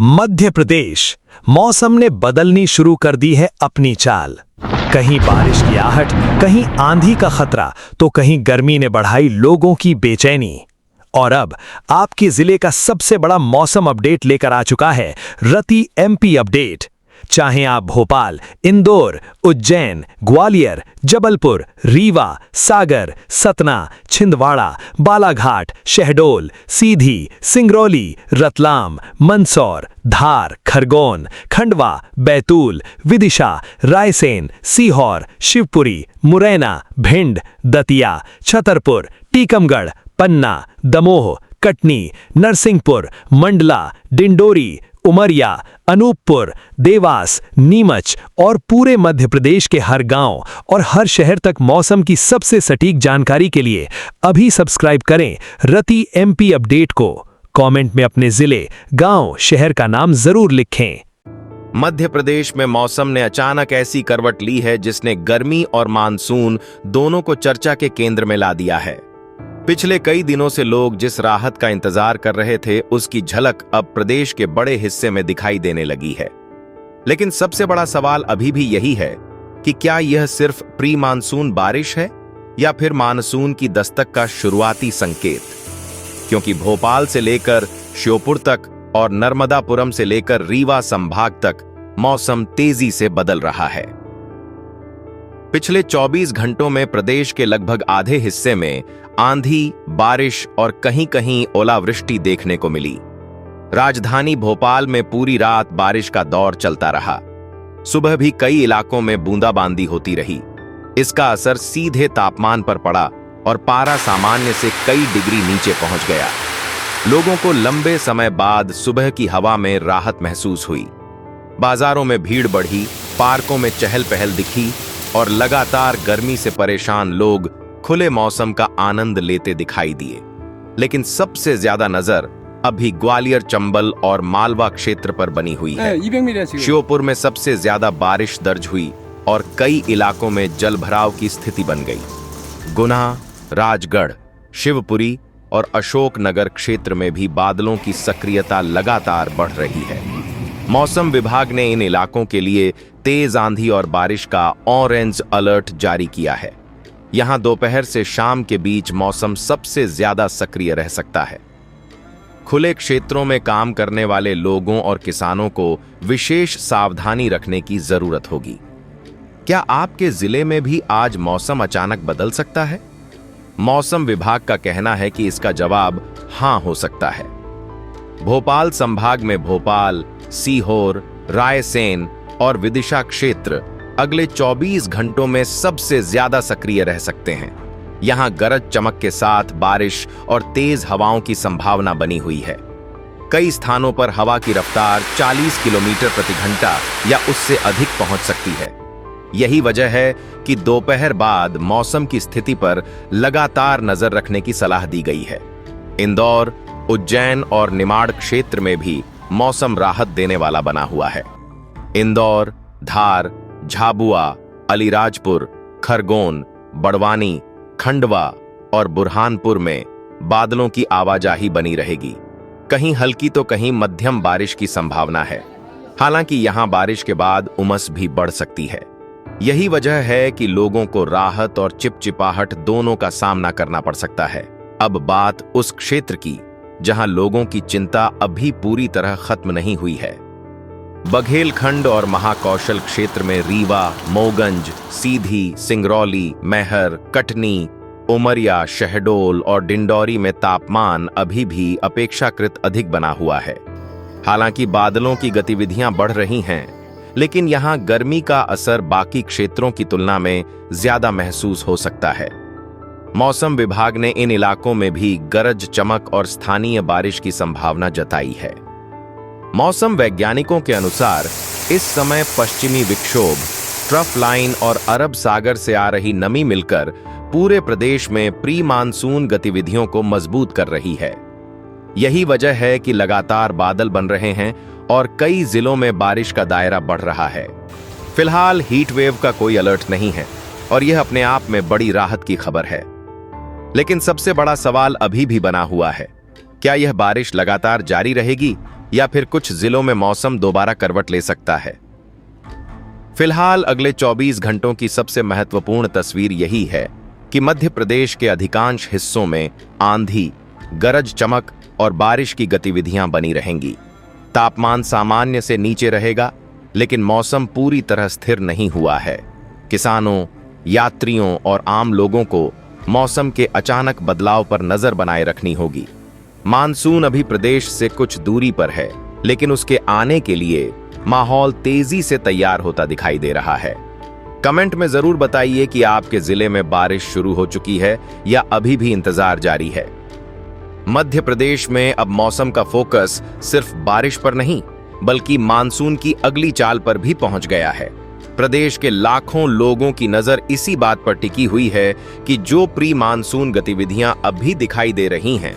मध्य प्रदेश मौसम ने बदलनी शुरू कर दी है अपनी चाल। कहीं बारिश की आहट, कहीं आंधी का खतरा, तो कहीं गर्मी ने बढ़ाई लोगों की बेचैनी। और अब आपके जिले का सबसे बड़ा मौसम अपडेट लेकर आ चुका है रति एमपी अपडेट। चाहे आप भोपाल, इंदौर, उज्जैन, ग्वालियर, जबलपुर, रीवा, सागर, सतना, छिंदवाड़ा, बालाघाट, शहडोल, सीधी, सिंगरौली, रतलाम, मंदसौर, धार, खरगोन, खंडवा, बैतूल, विदिशा, रायसेन, सीहोर, शिवपुरी, मुरैना, भिंड, दतिया, छतरपुर, टीकमगढ़, पन्ना, दमोह, कटनी, नरसिंहपुर, मंडला, डिंडोरी, उमरिया, अनूपपुर, देवास, नीमच और पूरे मध्य प्रदेश के हर गांव और हर शहर तक मौसम की सबसे सटीक जानकारी के लिए अभी सब्सक्राइब करें रति एमपी अपडेट को। कमेंट में अपने जिले, गांव, शहर का नाम जरूर लिखें। मध्य प्रदेश में मौसम ने अचानक ऐसी करवट ली है जिसने गर्मी और मानसून दोनों को चर्चा के केंद्र में ला दिया है। पिछले कई दिनों से लोग जिस राहत का इंतजार कर रहे थे, उसकी झलक अब प्रदेश के बड़े हिस्से में दिखाई देने लगी है। लेकिन सबसे बड़ा सवाल अभी भी यही है कि क्या यह सिर्फ प्री मानसून बारिश है या फिर मानसून की दस्तक का शुरुआती संकेत? क्योंकि भोपाल से लेकर श्योपुर तक और नर्मदापुरम से लेकर रीवा संभाग तक मौसम तेजी से बदल रहा है। पिछले 24 घंटों में प्रदेश के लगभग आधे हिस्से में आंधी, बारिश और कहीं-कहीं ओलावृष्टि देखने को मिली। राजधानी भोपाल में पूरी रात बारिश का दौर चलता रहा। सुबह भी कई इलाकों में बूंदाबांदी होती रही। इसका असर सीधे तापमान पर पड़ा और पारा सामान्य से कई डिग्री नीचे पहुंच गया। लोगों को लंबे समय बाद सुबह की हवा में राहत महसूस हुई। बाजारों में भीड़ बढ़ी, पार्कों में चहल पहल दिखी और लगातार गर्मी से परेशान लोग खुले मौसम का आनंद लेते दिखाई दिए। लेकिन सबसे ज्यादा नजर अभी ग्वालियर, चंबल और मालवा क्षेत्र पर बनी हुई है। श्योपुर में सबसे ज्यादा बारिश दर्ज हुई और कई इलाकों में जलभराव की स्थिति बन गई। गुना, राजगढ़, शिवपुरी और अशोकनगर क्षेत्र में भी बादलों की सक्रियता लगातार बढ़ रही है। मौसम विभाग ने इन इलाकों के लिए तेज आंधी और बारिश का ऑरेंज अलर्ट जारी किया है। यहां दोपहर से शाम के बीच मौसम सबसे ज्यादा सक्रिय रह सकता है। खुले क्षेत्रों में काम करने वाले लोगों और किसानों को विशेष सावधानी रखने की जरूरत होगी। क्या आपके जिले में भी आज मौसम अचानक बदल सकता है? मौसम विभाग का कहना है कि इसका जवाब हां हो सकता है। भोपाल संभाग में भोपाल, सीहोर, रायसेन और विदिशा क्षेत्र अगले 24 घंटों में सबसे ज्यादा सक्रिय रह सकते हैं। यहां गरज चमक के साथ बारिश और तेज हवाओं की संभावना बनी हुई है। कई स्थानों पर हवा की रफ्तार 40 किलोमीटर प्रति घंटा या उससे अधिक पहुंच सकती है। यही वजह है कि दोपहर बाद मौसम की स्थिति पर लगातार नजर रखने की सलाह दी गई है। इंदौर, उज्जैन और निमाड़ क्षेत्र में भी मौसम राहत देने वाला बना हुआ है। इंदौर, धार, झाबुआ, अलीराजपुर, खरगोन, बड़वानी, खंडवा और बुरहानपुर में बादलों की आवाजाही बनी रहेगी। कहीं हल्की तो कहीं मध्यम बारिश की संभावना है। हालांकि यहां बारिश के बाद उमस भी बढ़ सकती है। यही वजह है कि लोगों को राहत और चिपचिपाहट दोनों का सामना करना पड़ सकता है। अब बात उस क्षेत्र की जहां लोगों की चिंता अभी पूरी तरह खत्म नहीं हुई है। बघेलखंड और महाकौशल क्षेत्र में रीवा, मोगंज, सीधी, सिंगरौली, मैहर, कटनी, उमरिया, शहडोल और डिंडौरी में तापमान अभी भी अपेक्षाकृत अधिक बना हुआ है। हालांकि बादलों की गतिविधियां बढ़ रही हैं, लेकिन यहां गर्मी का असर बाकी क्षेत्रों की तुलना में ज्यादा महसूस हो सकता है। मौसम विभाग ने इन इलाकों में भी गरज चमक और स्थानीय बारिश की संभावना जताई है। मौसम वैज्ञानिकों के अनुसार इस समय पश्चिमी विक्षोभ, ट्रफ लाइन और अरब सागर से आ रही नमी मिलकर पूरे प्रदेश में प्री मानसून गतिविधियों को मजबूत कर रही है। यही वजह है कि लगातार बादल बन रहे हैं और कई जिलों में बारिश का दायरा बढ़ रहा है। फिलहाल हीट वेव का कोई अलर्ट नहीं है और यह अपने आप में बड़ी राहत की खबर है। लेकिन सबसे बड़ा सवाल अभी भी बना हुआ है, क्या यह बारिश लगातार जारी रहेगी या फिर कुछ जिलों में मौसम दोबारा करवट ले सकता है। फिलहाल अगले 24 घंटों की सबसे महत्वपूर्ण तस्वीर यही है कि मध्य प्रदेश के अधिकांश हिस्सों में आंधी, गरज चमक और बारिश की गतिविधियां बनी रहेंगी। तापमान सामान्य से नीचे रहेगा, लेकिन मौसम पूरी तरह स्थिर नहीं हुआ है। किसानों, यात्रियों और आम लोगों को मौसम के अचानक बदलाव पर नजर बनाए रखनी होगी। मानसून अभी प्रदेश से कुछ दूरी पर है, लेकिन उसके आने के लिए माहौल तेजी से तैयार होता दिखाई दे रहा है। कमेंट में जरूर बताइए कि आपके जिले में बारिश शुरू हो चुकी है या अभी भी इंतजार जारी है। मध्य प्रदेश में अब मौसम का फोकस सिर्फ बारिश पर नहीं, बल्कि मानसून की अगली चाल पर भी पहुंच गया है। प्रदेश के लाखों लोगों की नजर इसी बात पर टिकी हुई है कि जो प्री मानसून गतिविधियां अभी दिखाई दे रही हैं,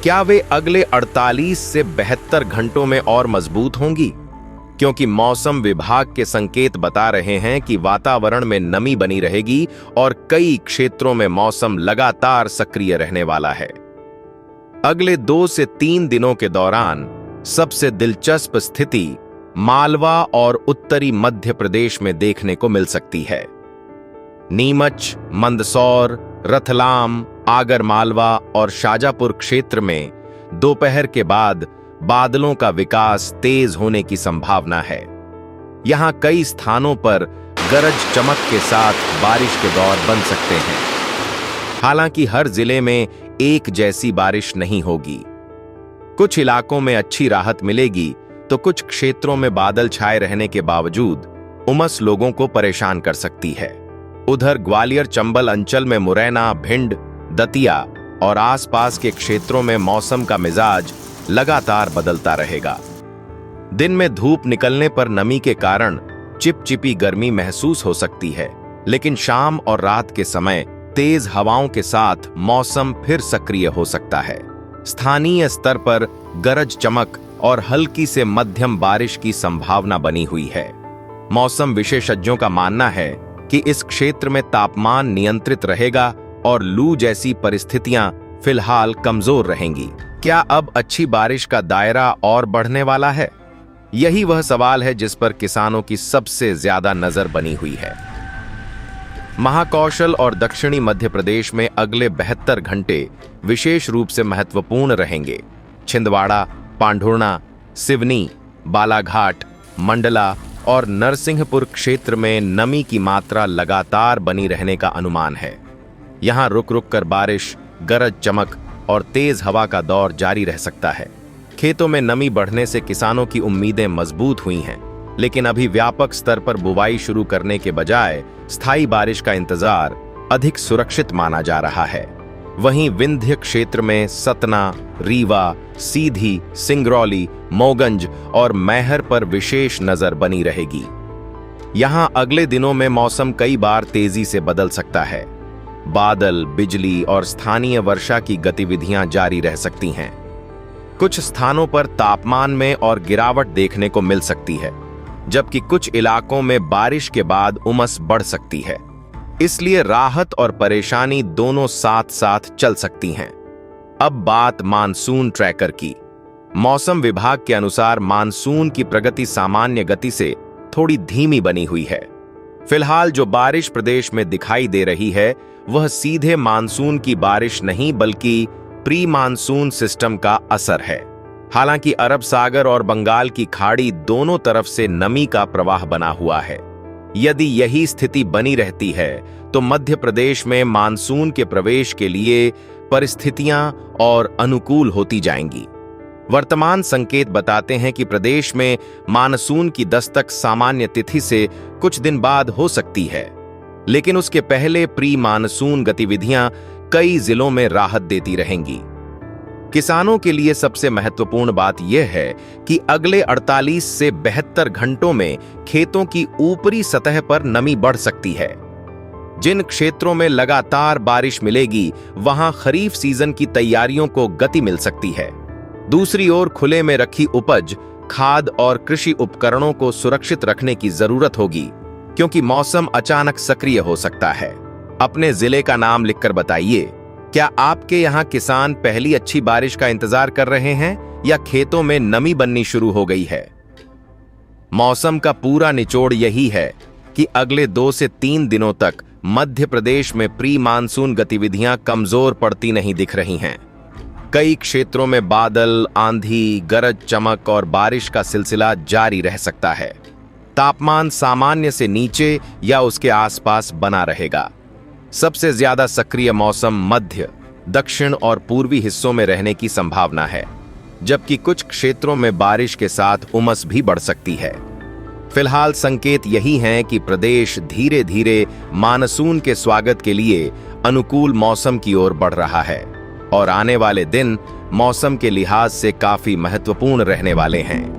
क्या वे अगले 48 से 72 घंटों में और मजबूत होंगी? क्योंकि मौसम विभाग के संकेत बता रहे हैं कि वातावरण में नमी बनी रहेगी और कई क्षेत्रों में मौसम लगातार सक्रिय रहने वाला है। अगले 2 से 3 दिनों के दौरान सबसे दिलचस्प स्थिति मालवा और उत्तरी मध्य प्रदेश में देखने को मिल सकती है। नीमच, मंदसौर, रतलाम, आगरमालवा और शाजापुर क्षेत्र में दोपहर के बाद बादलों का विकास तेज होने की संभावना है। यहां कई स्थानों पर गरज चमक के साथ बारिश के दौर बन सकते हैं। हालांकि हर जिले में एक जैसी बारिश नहीं होगी। कुछ इलाकों में अच्छी राहत मिलेगी, तो कुछ क्षेत्रों में बादल छाए रहने के बावजूद उमस लोगों को परेशान कर सकती है। उधर ग्वालियर चंबल अंचल में मुरैना, भिंड, दतिया और आसपास के क्षेत्रों में मौसम का मिजाज लगातार बदलता रहेगा। दिन में धूप निकलने पर नमी के कारण चिपचिपी गर्मी महसूस हो सकती है, लेकिन शाम और रात के समय तेज हवाओं के साथ मौसम फिर सक्रिय हो सकता है। स्थानीय स्तर पर गरज चमक और हल्की से मध्यम बारिश की संभावना बनी हुई है। मौसम विशेषज्ञों का मानना है कि इस क्षेत्र में तापमान नियंत्रित रहेगा और लू जैसी परिस्थितियां फिलहाल कमजोर रहेंगी। क्या अब अच्छी बारिश का दायरा और बढ़ने वाला है? यही वह सवाल है जिस पर किसानों की सबसे ज्यादा नजर बनी हुई है। महाकौशल और दक्षिणी मध्य प्रदेश में अगले 72 घंटे विशेष रूप से महत्वपूर्ण रहेंगे। छिंदवाड़ा, पांढुर्णा, सिवनी, बालाघाट, मंडला और नरसिंहपुर क्षेत्र में नमी की मात्रा लगातार बनी रहने का अनुमान है। यहां रुक रुक कर बारिश, गरज चमक और तेज हवा का दौर जारी रह सकता है। खेतों में नमी बढ़ने से किसानों की उम्मीदें मजबूत हुई हैं, लेकिन अभी व्यापक स्तर पर बुवाई शुरू करने के बजाय स्थायी बारिश का इंतजार अधिक सुरक्षित माना जा रहा है। वहीं विंध्य क्षेत्र में सतना, रीवा, सीधी, सिंगरौली, मोगंज और मैहर पर विशेष नजर बनी रहेगी। यहां अगले दिनों में मौसम कई बार तेजी से बदल सकता है। बादल, बिजली और स्थानीय वर्षा की गतिविधियां जारी रह सकती हैं। कुछ स्थानों पर तापमान में और गिरावट देखने को मिल सकती है, जबकि कुछ इलाकों में बारिश के बाद उमस बढ़ सकती है। इसलिए राहत और परेशानी दोनों साथ साथ चल सकती हैं। अब बात मानसून ट्रैकर की। मौसम विभाग के अनुसार मानसून की प्रगति सामान्य गति से थोड़ी धीमी बनी हुई है। फिलहाल जो बारिश प्रदेश में दिखाई दे रही है, वह सीधे मानसून की बारिश नहीं, बल्कि प्री मानसून सिस्टम का असर है। हालांकि अरब सागर और बंगाल की खाड़ी दोनों तरफ से नमी का प्रवाह बना हुआ है। यदि यही स्थिति बनी रहती है, तो मध्य प्रदेश में मानसून के प्रवेश के लिए परिस्थितियां और अनुकूल होती जाएंगी। वर्तमान संकेत बताते हैं कि प्रदेश में मानसून की दस्तक सामान्य तिथि से कुछ दिन बाद हो सकती है, लेकिन उसके पहले प्री मानसून गतिविधियां कई जिलों में राहत देती रहेंगी। किसानों के लिए सबसे महत्वपूर्ण बात यह है कि अगले 48 से 72 घंटों में खेतों की ऊपरी सतह पर नमी बढ़ सकती है। जिन क्षेत्रों में लगातार बारिश मिलेगी, वहां खरीफ सीजन की तैयारियों को गति मिल सकती है। दूसरी ओर खुले में रखी उपज, खाद और कृषि उपकरणों को सुरक्षित रखने की जरूरत होगी, क्योंकि मौसम अचानक सक्रिय हो सकता है। अपने जिले का नाम लिखकर बताइए क्या आपके यहाँ किसान पहली अच्छी बारिश का इंतजार कर रहे हैं या खेतों में नमी बननी शुरू हो गई है? मौसम का पूरा निचोड़ यही है कि अगले 2 से 3 दिनों तक मध्य प्रदेश में प्री मानसून गतिविधियां कमजोर पड़ती नहीं दिख रही हैं। कई क्षेत्रों में बादल, आंधी, गरज चमक और बारिश का सिलसिला जारी रह सकता है। तापमान सामान्य से नीचे या उसके आसपास बना रहेगा। सबसे ज्यादा सक्रिय मौसम मध्य, दक्षिण और पूर्वी हिस्सों में रहने की संभावना है, जबकि कुछ क्षेत्रों में बारिश के साथ उमस भी बढ़ सकती है। फिलहाल संकेत यही हैं कि प्रदेश धीरे धीरे मानसून के स्वागत के लिए अनुकूल मौसम की ओर बढ़ रहा है और आने वाले दिन मौसम के लिहाज से काफी महत्वपूर्ण रहने वाले हैं।